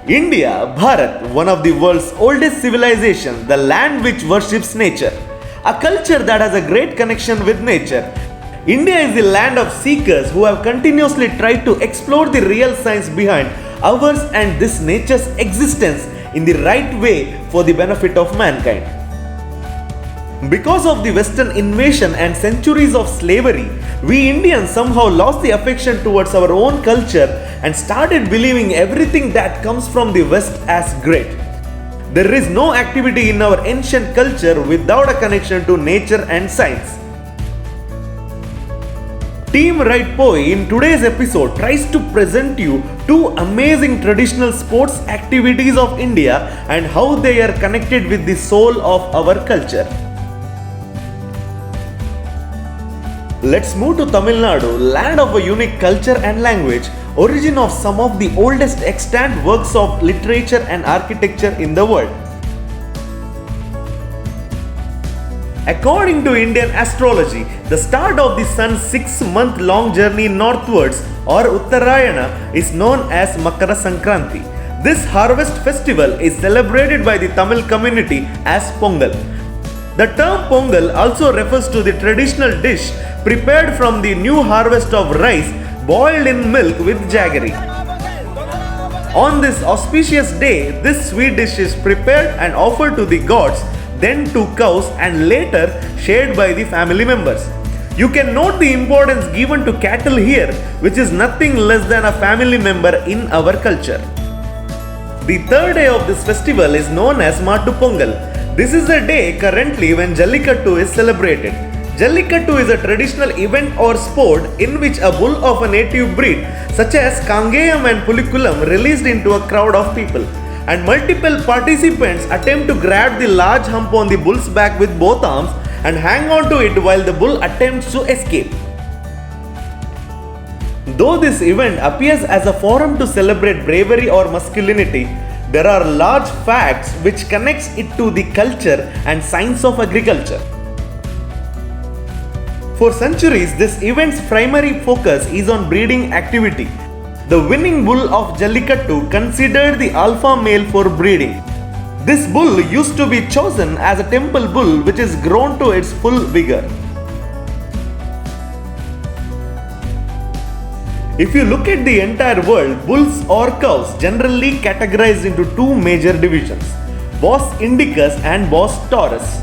India, Bharat, one of the world's oldest civilizations, the land which worships nature. A culture that has a great connection with nature. India is the land of seekers who have continuously tried to explore the real science behind ours and this nature's existence in the right way for the benefit of mankind. Because of the Western invasion and centuries of slavery, we Indians somehow lost the affection towards our own culture and started believing everything that comes from the West as great. There is no activity in our ancient culture without a connection to nature and science. Team Right Poi in today's episode tries to present you two amazing traditional sports activities of India and how they are connected with the soul of our culture. Let's move to Tamil Nadu, land of a unique culture and language, origin of some of the oldest extant works of literature and architecture in the world. According to Indian astrology, the start of the sun's 6-month-long journey northwards or Uttarayana is known as Makara Sankranti. This harvest festival is celebrated by the Tamil community as Pongal. The term Pongal also refers to the traditional dish prepared from the new harvest of rice boiled in milk with jaggery. On this auspicious day, this sweet dish is prepared and offered to the gods, then to cows and later shared by the family members. You can note the importance given to cattle here, which is nothing less than a family member in our culture. The third day of this festival is known as Mattu Pongal. This is a day currently when Jallikattu is celebrated. Jallikattu is a traditional event or sport in which a bull of a native breed such as Kangeyam and Pulikulam released into a crowd of people, and multiple participants attempt to grab the large hump on the bull's back with both arms and hang on to it while the bull attempts to escape. Though this event appears as a forum to celebrate bravery or masculinity, there are large facts which connects it to the culture and science of agriculture. For centuries, this event's primary focus is on breeding activity. The winning bull of Jallikattu considered the alpha male for breeding. This bull used to be chosen as a temple bull which is grown to its full vigor. If you look at the entire world, bulls or cows generally categorized into two major divisions, Bos indicus and Bos taurus.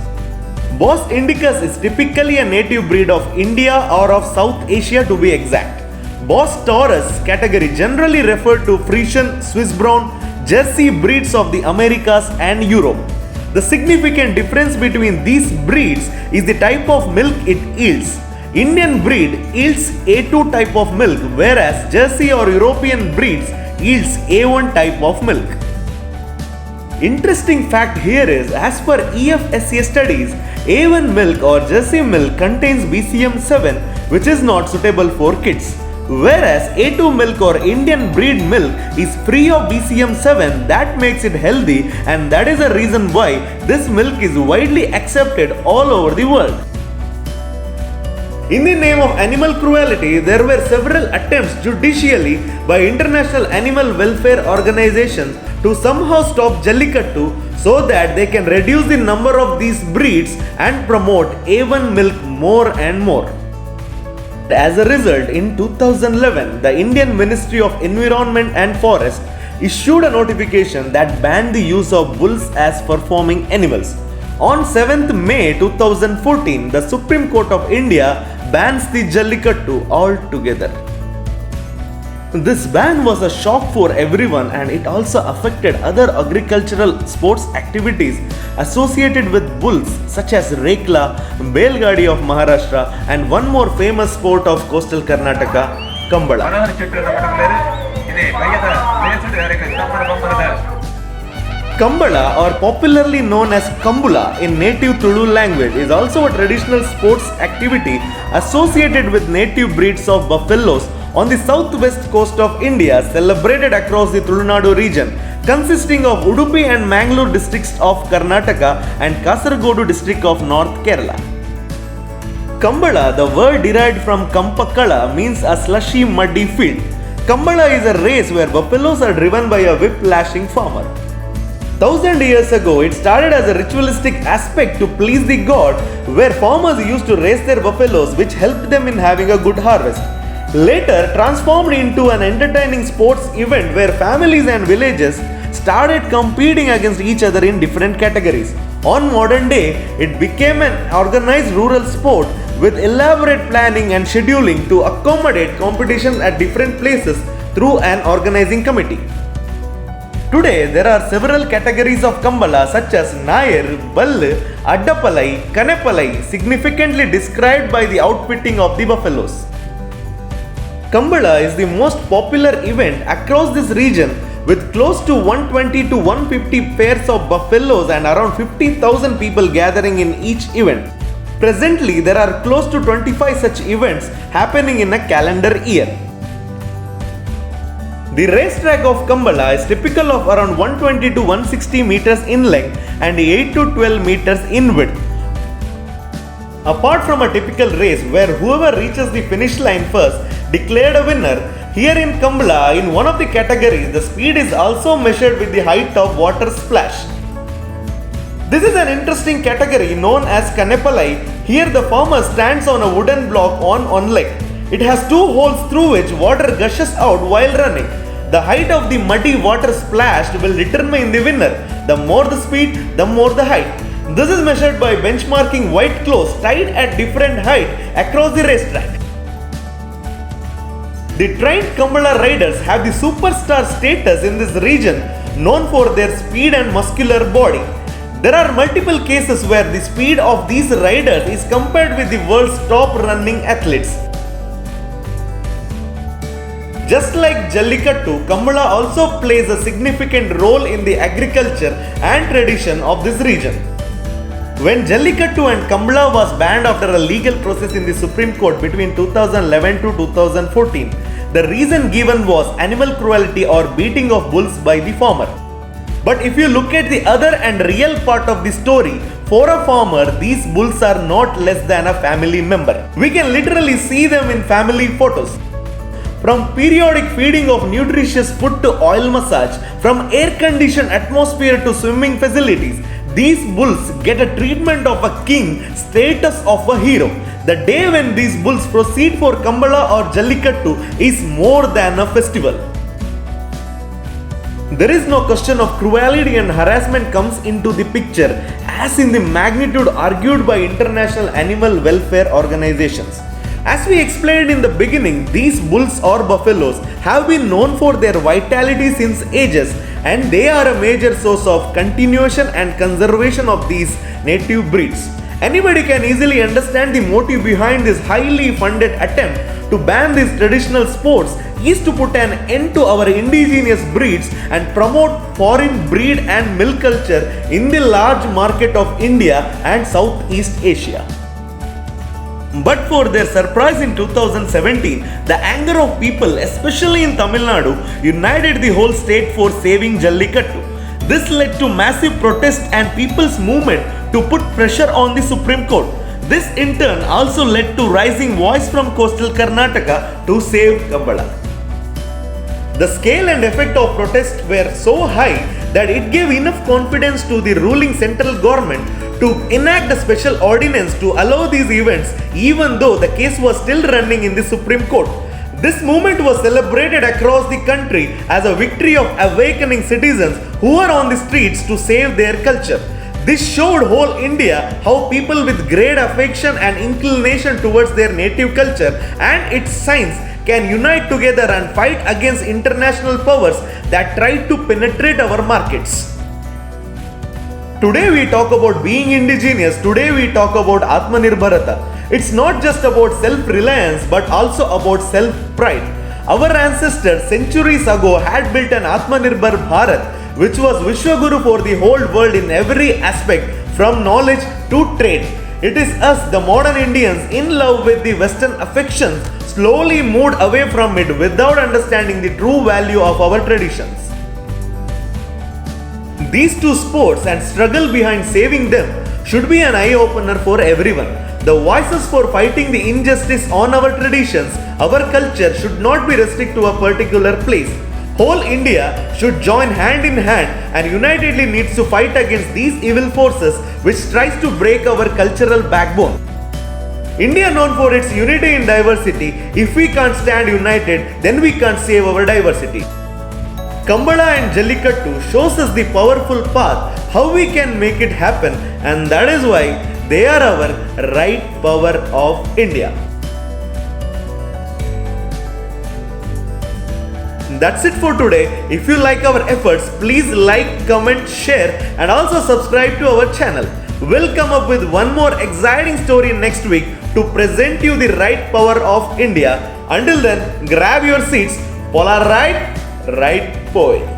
Bos indicus is typically a native breed of India or of South Asia to be exact. Bos taurus category generally referred to Frisian, Swiss brown, Jersey breeds of the Americas and Europe. The significant difference between these breeds is the type of milk it yields. Indian breed yields A2 type of milk, whereas Jersey or European breeds yields A1 type of milk. Interesting fact here is, as per EFSA studies, A1 milk or Jersey milk contains BCM7, which is not suitable for kids, whereas A2 milk or Indian breed milk is free of BCM7 that makes it healthy, and that is the reason why this milk is widely accepted all over the world. In the name of animal cruelty, there were several attempts judicially by international animal welfare organizations to somehow stop Jallikattu so that they can reduce the number of these breeds and promote A1 milk more and more. As a result, in 2011, the Indian Ministry of Environment and Forest issued a notification that banned the use of bulls as performing animals. On 7th May 2014, the Supreme Court of India bans the Jallikattu altogether. This ban was a shock for everyone, and it also affected other agricultural sports activities associated with bulls such as Rekla, Belgadi of Maharashtra, and one more famous sport of coastal Karnataka, Kambala. Kambala, or popularly known as Kambula in native Tulu language, is also a traditional sports activity associated with native breeds of buffaloes on the southwest coast of India, celebrated across the Tulunadu region, consisting of Udupi and Mangalore districts of Karnataka and Kasargodu district of North Kerala. Kambala, the word derived from Kampakala, means a slushy muddy field. Kambala is a race where buffaloes are driven by a whip-lashing farmer. 1,000 years ago, it started as a ritualistic aspect to please the god, where farmers used to race their buffaloes, which helped them in having a good harvest. Later, transformed into an entertaining sports event where families and villages started competing against each other in different categories. On modern day, it became an organized rural sport with elaborate planning and scheduling to accommodate competitions at different places through an organizing committee. Today, there are several categories of Kambala such as Nair, Ballu, Addapalai, Kanepalai, significantly described by the outfitting of the buffaloes. Kambala is the most popular event across this region with close to 120 to 150 pairs of buffaloes and around 50,000 people gathering in each event. Presently, there are close to 25 such events happening in a calendar year. The racetrack of Kambala is typical of around 120 to 160 meters in length and 8 to 12 meters in width. Apart from a typical race where whoever reaches the finish line first declared a winner, here in Kambala, in one of the categories, the speed is also measured with the height of water splash. This is an interesting category known as Kanepalai. Here the farmer stands on a wooden block on one leg. It has two holes through which water gushes out while running. The height of the muddy water splashed will determine the winner. The more the speed, the more the height. This is measured by benchmarking white cloths tied at different height across the racetrack. The trained Kambala riders have the superstar status in this region, known for their speed and muscular body. There are multiple cases where the speed of these riders is compared with the world's top running athletes. Just like Jallikattu, Kambala also plays a significant role in the agriculture and tradition of this region. When Jallikattu and Kambala was banned after a legal process in the Supreme Court between 2011 to 2014, the reason given was animal cruelty or beating of bulls by the farmer. But if you look at the other and real part of the story, for a farmer, these bulls are not less than a family member. We can literally see them in family photos. From periodic feeding of nutritious food to oil massage, from air-conditioned atmosphere to swimming facilities, these bulls get a treatment of a king, status of a hero. The day when these bulls proceed for Kambala or Jallikattu is more than a festival. There is no question of cruelty and harassment comes into the picture as in the magnitude argued by international animal welfare organizations. As we explained in the beginning, these bulls or buffaloes have been known for their vitality since ages, and they are a major source of continuation and conservation of these native breeds. Anybody can easily understand the motive behind this highly funded attempt to ban these traditional sports is to put an end to our indigenous breeds and promote foreign breed and milk culture in the large market of India and Southeast Asia. But for their surprise in 2017, the anger of people, especially in Tamil Nadu, united the whole state for saving Jallikattu. This led to massive protest and people's movement to put pressure on the Supreme Court. This in turn also led to rising voice from coastal Karnataka to save Kambala. The scale and effect of protests were so high that it gave enough confidence to the ruling central government to enact a special ordinance to allow these events even though the case was still running in the Supreme Court. This movement was celebrated across the country as a victory of awakening citizens who were on the streets to save their culture. This showed whole India how people with great affection and inclination towards their native culture and its science can unite together and fight against international powers that try to penetrate our markets. Today we talk about being indigenous, today we talk about Atmanirbharata. It's not just about self-reliance but also about self-pride. Our ancestors centuries ago had built an Atmanirbhar Bharat which was Vishwaguru for the whole world in every aspect from knowledge to trade. It is us, the modern Indians, in love with the Western affections, slowly moved away from it without understanding the true value of our traditions. These two sports and struggle behind saving them should be an eye-opener for everyone. The voices for fighting the injustice on our traditions, our culture should not be restricted to a particular place. Whole India should join hand in hand and unitedly needs to fight against these evil forces which tries to break our cultural backbone. India known for its unity in diversity. If we can't stand united, then we can't save our diversity. Kambala and Jallikattu shows us the powerful path how we can make it happen, and that is why they are our right power of India. That's it for today. If you like our efforts, please like, comment, share and also subscribe to our channel. We'll come up with one more exciting story next week to present you the right power of India. Until then, grab your seats. Polar right, right boy.